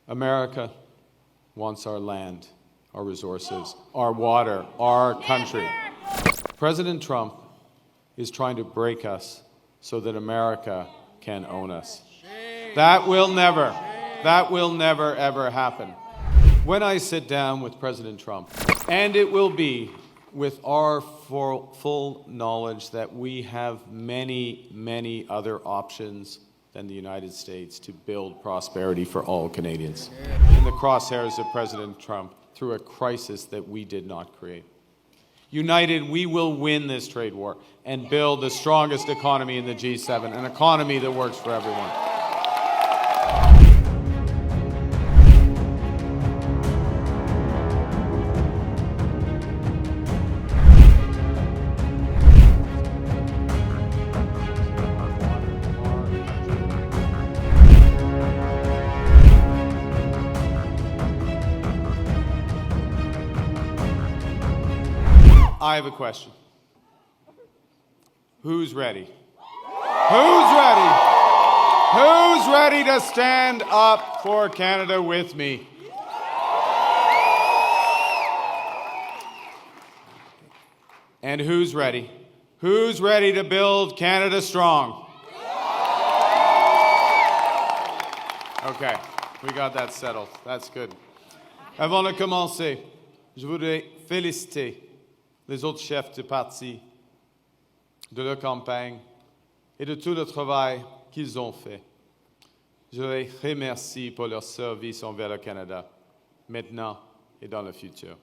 America wants our land, our resources, our water, our country. President Trump is trying to break us so that America can own us. That will never ever happen. When I sit down with President Trump, and it will be with our full knowledge that we have many other options than the United States to build prosperity for all Canadians. In the crosshairs of President Trump, through a crisis that we did not create. United, we will win this trade war and build the strongest economy in the G7, an economy that works for everyone. I have a question. Who's ready? Who's ready? Who's ready to stand up for Canada with me? And who's ready? Who's ready to build Canada strong? Okay, we got that settled. That's good. Avant de commencer, je voudrais féliciter les autres chefs de parti, de leur campagne et de tout le travail qu'ils ont fait. Je les remercie pour leur service envers le Canada, maintenant et dans le futur.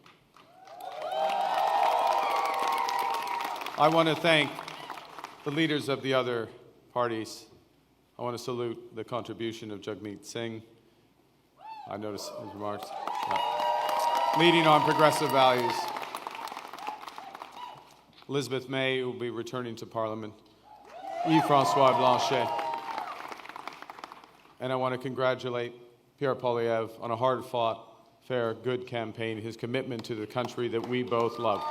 I want to thank the leaders of the other parties. I want to salute the contribution of Jagmeet Singh. I noticed his remarks. Leading on progressive values. Elizabeth May, who will be returning to Parliament, Yves-François Blanchet. And I want to congratulate Pierre Poilievre on a hard-fought, fair, good campaign, his commitment to the country that we both love.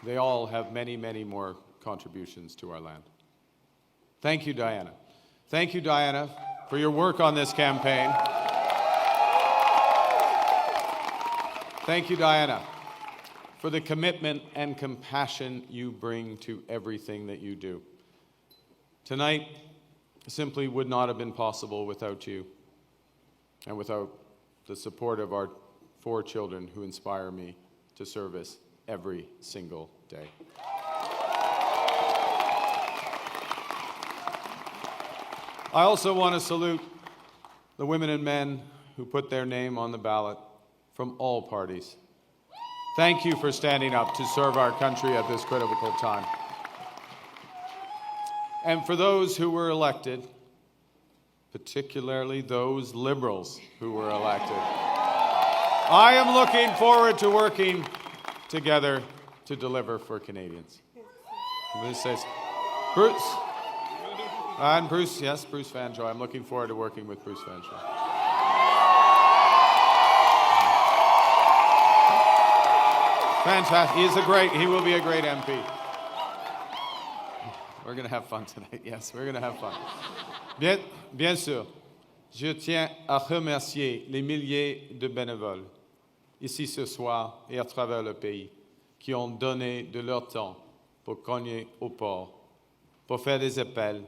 They all have many more contributions to our land. Thank you, Diana. Thank you, Diana, for your work on this campaign. Thank you, Diana, for the commitment and compassion you bring to everything that you do. Tonight simply would not have been possible without you and without the support of our 4 children who inspire me to service every single day. I also want to salute the women and men who put their name on the ballot from all parties. Thank you for standing up to serve our country at this critical time. And for those who were elected, particularly those Liberals who were elected, I am looking forward to working together to deliver for Canadians. This says, Bruce. And Bruce, yes, Bruce Vanjoy. I'm looking forward to working with Bruce Vanjoy. Fantastic. He will be a great MP. We're going to have fun tonight. Yes, we're going to have fun. Bien sûr, je tiens à remercier les milliers de bénévoles ici ce soir et à travers le pays qui ont donné de leur temps pour cogner au port, pour faire des appels,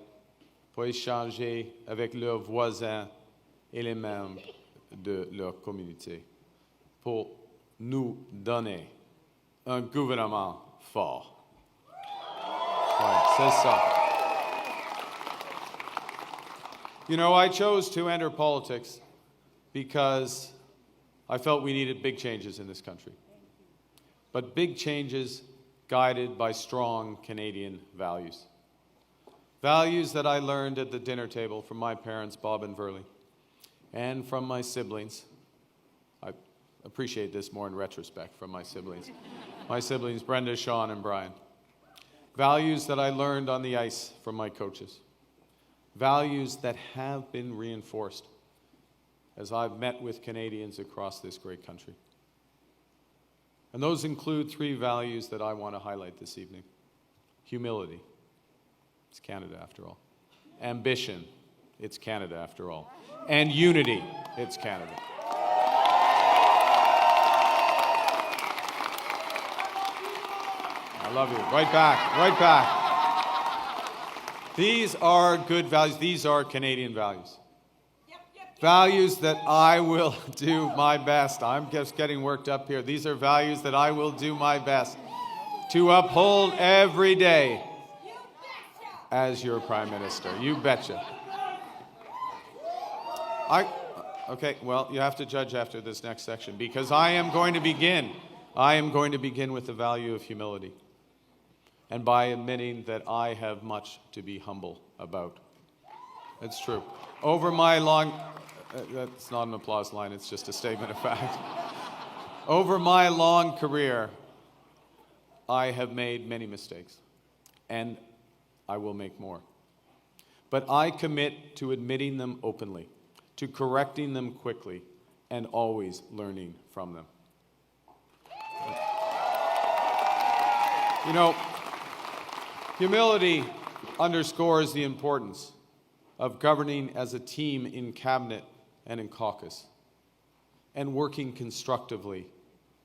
pour échanger avec leurs voisins et les membres de leur communauté, pour nous donner un gouvernement fort. Ouais, c'est ça. You know, I chose to enter politics because I felt we needed big changes in this country. But big changes guided by strong Canadian values. Values that I learned at the dinner table from my parents, Bob and Verley, and from my siblings. I appreciate this more in retrospect from my siblings. My siblings, Brenda, Sean, and Brian. Values that I learned on the ice from my coaches. Values that have been reinforced as I've met with Canadians across this great country. And those include 3 values that I want to highlight this evening. Humility. It's Canada, after all. ambition, it's Canada after all, and unity, it's Canada. I love you. Right back, right back. These are good values. These are Canadian values. Values that I will do my best. I'm just getting worked up here. These are values that I will do my best to uphold every day as your Prime Minister. You betcha. Okay, well, you have to judge after this next section because I am going to begin with the value of humility and by admitting that I have much to be humble about. It's true. Over my long... that's not an applause line, it's just a statement of fact. Over my long career, I have made many mistakes, and I will make more. But I commit to admitting them openly, to correcting them quickly, and always learning from them. You know, humility underscores the importance of governing as a team in cabinet and in caucus, and working constructively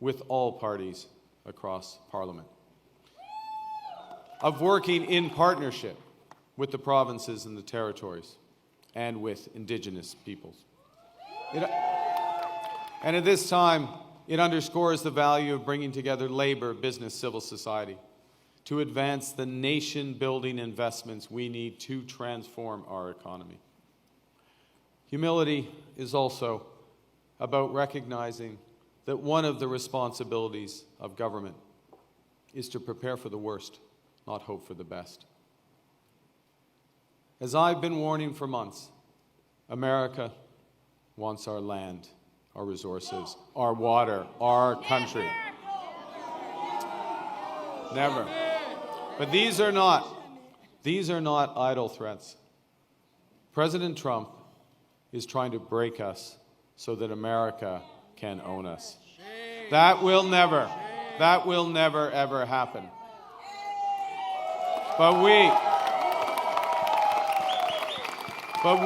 with all parties across Parliament, of working in partnership with the provinces and the territories, and with Indigenous peoples. And at this time, it underscores the value of bringing together labor, business, civil society, to advance the nation-building investments we need to transform our economy. Humility is also about recognizing that one of the responsibilities of government is to prepare for the worst, not hope for the best. As I've been warning for months, America wants our land, our resources, our water, our country. Never. But these are not idle threats. President Trump is trying to break us so that America can own us. That will never ever happen. But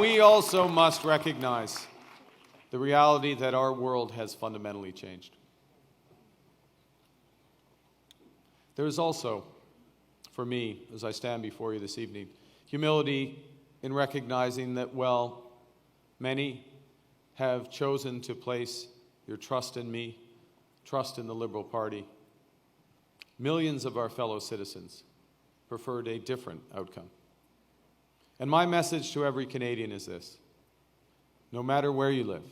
we also must recognize the reality that our world has fundamentally changed. There is also, for me, as I stand before you this evening, humility in recognizing that, well, many have chosen to place your trust in me, trust in the Liberal Party. Millions of our fellow citizens preferred a different outcome. And my message to every Canadian is this: no matter where you live,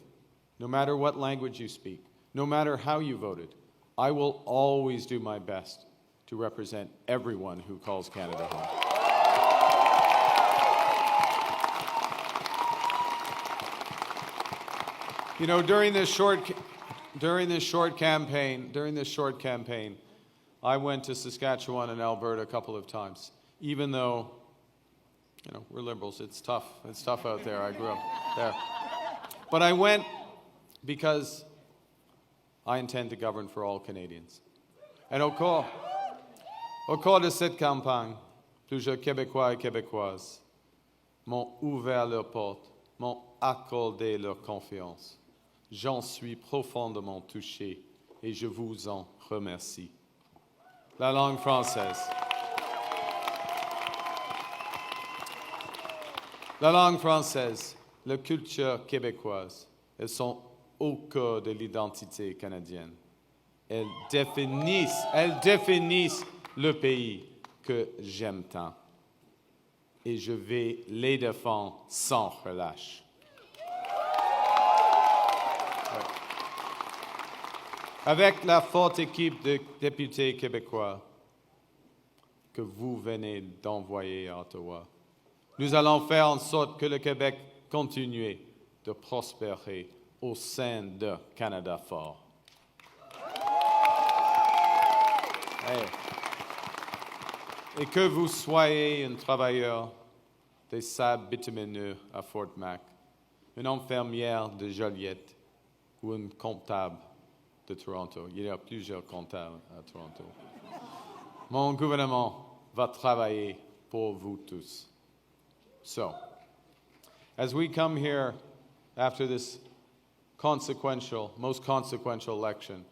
no matter what language you speak, no matter how you voted, I will always do my best to represent everyone who calls Canada home. You know, during this short campaign, I went to Saskatchewan and Alberta a couple of times. Even though, you know, we're Liberals, it's tough. It's tough out there. I grew up there. But I went because I intend to govern for all Canadians. And au cours de cette campagne, plusieurs Québécois et Québécoises m'ont ouvert leurs portes, m'ont accordé leur confiance. J'en suis profondément touché et je vous en remercie. La langue française. La langue française, la culture québécoise, elles sont au cœur de l'identité canadienne. Elles définissent le pays que j'aime tant. Et je vais les défendre sans relâche. Avec la forte équipe de députés québécois que vous venez d'envoyer à Ottawa, nous allons faire en sorte que le Québec continue de prospérer au sein de Canada fort. Hey. Et que vous soyez un travailleur des sables bitumineux à Fort Mac, une infirmière de Joliette ou un comptable de Toronto. Il y a plusieurs comptables à Toronto. Mon gouvernement va travailler pour vous tous. So, as we come here after this most consequential election,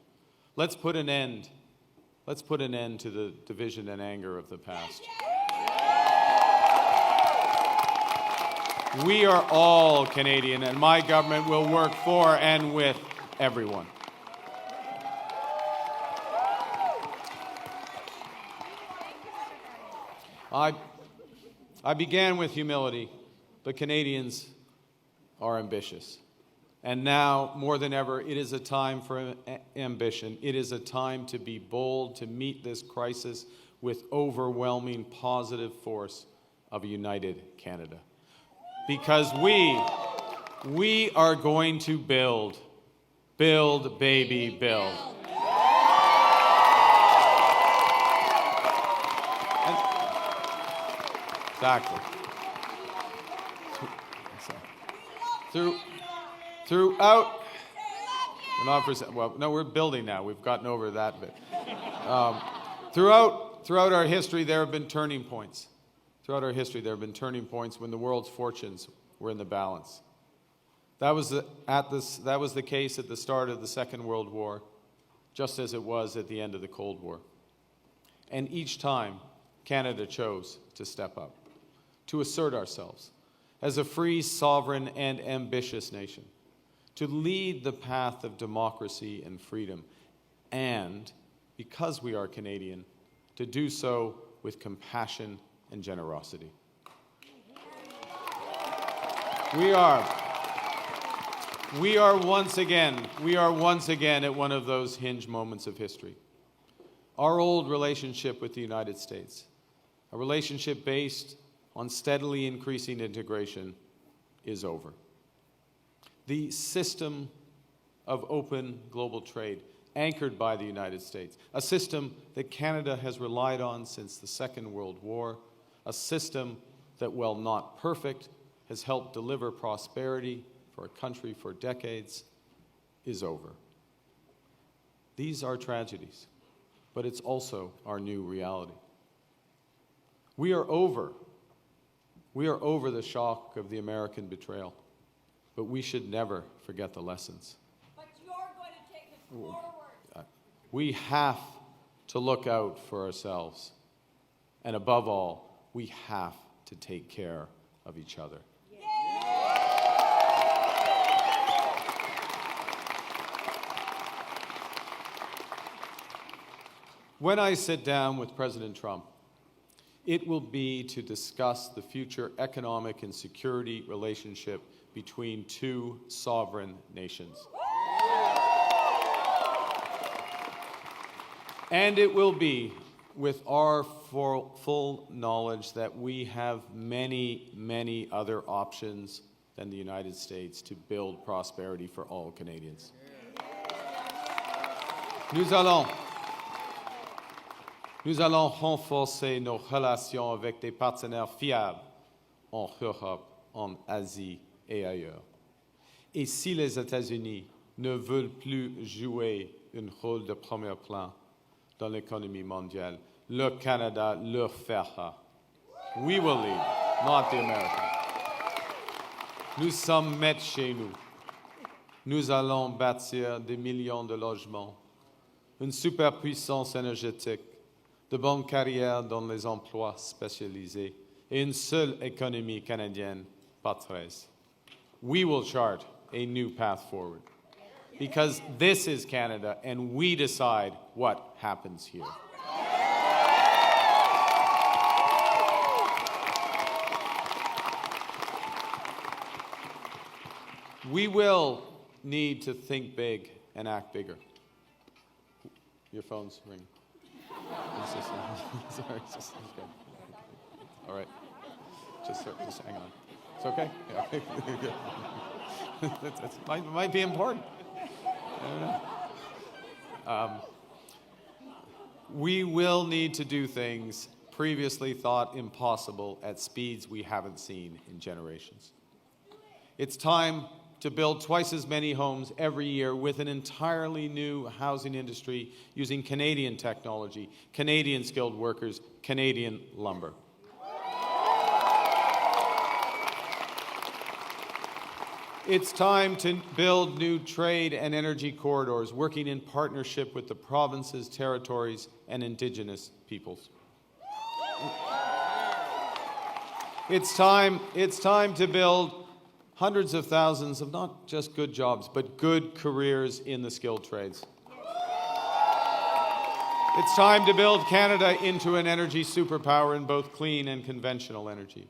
let's put an end to the division and anger of the past. We are all Canadian, and my government will work for and with everyone. I began with humility, but Canadians are ambitious. And now, more than ever, it is a time for ambition. It is a time to be bold, to meet this crisis with overwhelming positive force of a united Canada. Because we are going to build, baby, build. Exactly. Throughout, we're building now. We've gotten over that bit. Throughout our history, there have been turning points. Throughout our history, there have been turning points when the world's fortunes were in the balance. That was the case at the start of the Second World War, just as it was at the end of the Cold War. And each time, Canada chose to step up, to assert ourselves as a free, sovereign, and ambitious nation, to lead the path of democracy and freedom, and, because we are Canadian, to do so with compassion and generosity. We are once again at one of those hinge moments of history. Our old relationship with the United States, a relationship based on steadily increasing integration, is over. The system of open global trade, anchored by the United States, a system that Canada has relied on since the Second World War, a system that, while not perfect, has helped deliver prosperity for a country for decades, is over. These are tragedies, but it's also our new reality. We are over the shock of the American betrayal, but we should never forget the lessons. But you're going to take us forward. We have to look out for ourselves, and above all, we have to take care of each other. When I sit down with President Trump, it will be to discuss the future economic and security relationship between two sovereign nations. And it will be with our full knowledge that we have many, many other options than the United States to build prosperity for all Canadians. Nous allons renforcer nos relations avec des partenaires fiables en Europe, en Asie et ailleurs. Et si les États-Unis ne veulent plus jouer un rôle de premier plan dans l'économie mondiale, le Canada le fera. We will lead, not the Americans. Nous sommes maîtres chez nous. Nous allons bâtir des millions de logements, une superpuissance énergétique, de bonnes carrières dans les emplois spécialisés et une seule économie canadienne, pas 13. We will chart a new path forward because this is Canada and we decide what happens here. We will need to think big and act bigger. Your phone's ringing. Sorry, just okay. All right. Just hang on. It's okay? Yeah. It might be important. I don't know. We will need to do things previously thought impossible at speeds we haven't seen in generations. It's time to build twice as many homes every year with an entirely new housing industry using Canadian technology, Canadian skilled workers, Canadian lumber. It's time to build new trade and energy corridors, working in partnership with the provinces, territories, and Indigenous peoples. It's time to build hundreds of thousands of not just good jobs, but good careers in the skilled trades. It's time to build Canada into an energy superpower in both clean and conventional energy.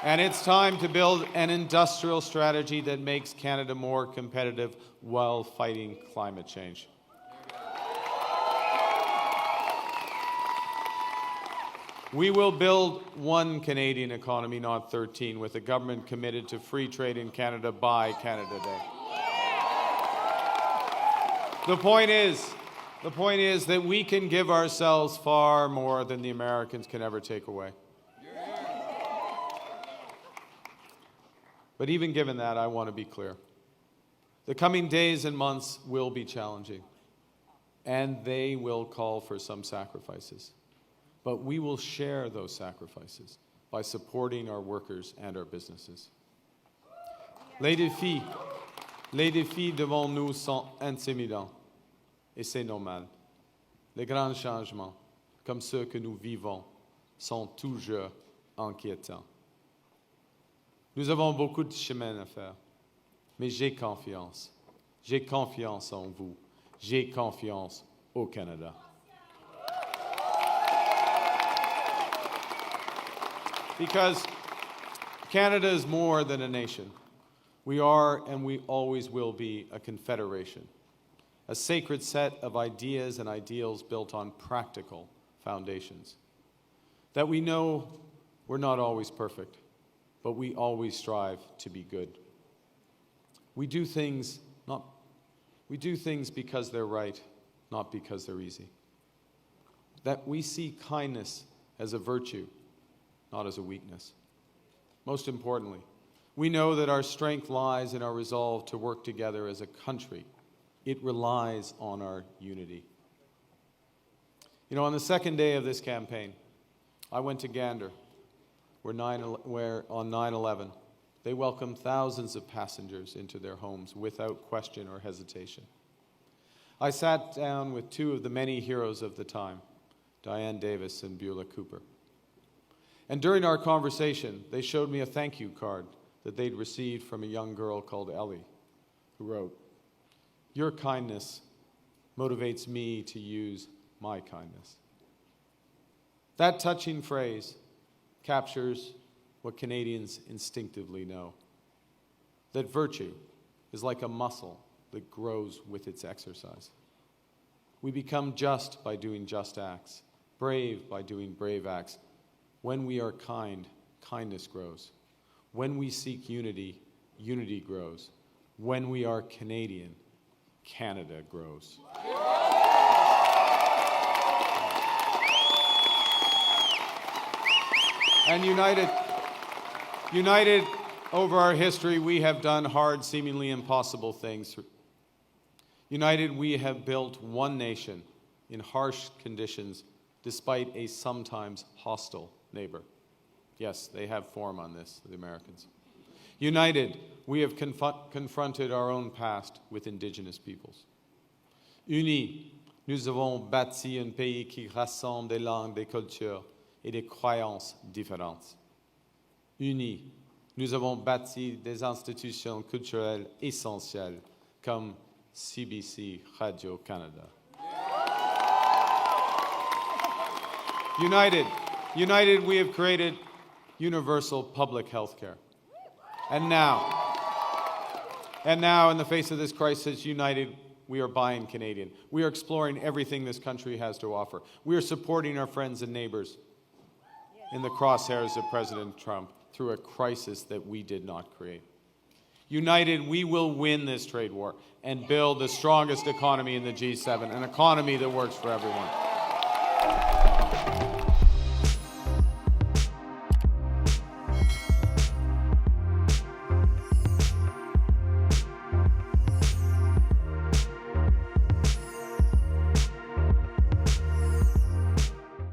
And it's time to build an industrial strategy that makes Canada more competitive while fighting climate change. We will build one Canadian economy, not 13, with a government committed to free trade in Canada by Canada Day. The point is that we can give ourselves far more than the Americans can ever take away. But even given that, I want to be clear. The coming days and months will be challenging, and they will call for some sacrifices. But we will share those sacrifices by supporting our workers and our businesses. Les défis devant nous sont intimidants, et c'est normal. Les grands changements, comme ceux que nous vivons, sont toujours inquiétants. Nous avons beaucoup de chemin à faire, mais j'ai confiance. J'ai confiance en vous. J'ai confiance au Canada. Because Canada is more than a nation. We are and we always will be a confederation, a sacred set of ideas and ideals built on practical foundations. That we know we're not always perfect, but we always strive to be good. We do things because they're right, not because they're easy. That we see kindness as a virtue, not as a weakness. Most importantly, we know that our strength lies in our resolve to work together as a country. It relies on our unity. You know, on the second day of this campaign, I went to Gander, where on 9/11, they welcomed thousands of passengers into their homes without question or hesitation. I sat down with two of the many heroes of the time, Diane Davis and Beulah Cooper. And during our conversation, they showed me a thank you card that they'd received from a young girl called Ellie, who wrote, "Your kindness motivates me to use my kindness." That touching phrase captures what Canadians instinctively know, that virtue is like a muscle that grows with its exercise. We become just by doing just acts, brave by doing brave acts. When we are kind, kindness grows. When we seek unity, unity grows. When we are Canadian, Canada grows. And united over our history, we have done hard, seemingly impossible things. United, we have built one nation in harsh conditions despite a sometimes hostile neighbor. Yes, they have form on this, the Americans. United, we have confronted our own past with Indigenous peoples. Unis, nous avons bâti un pays qui rassemble des langues, des cultures et des croyances différentes. Unis, nous avons bâti des institutions culturelles essentielles comme CBC Radio-Canada. United, we have created universal public health care. And now, in the face of this crisis, united, we are buying Canadian. We are exploring everything this country has to offer. We are supporting our friends and neighbors in the crosshairs of President Trump through a crisis that we did not create. United, we will win this trade war and build the strongest economy in the G7, an economy that works for everyone.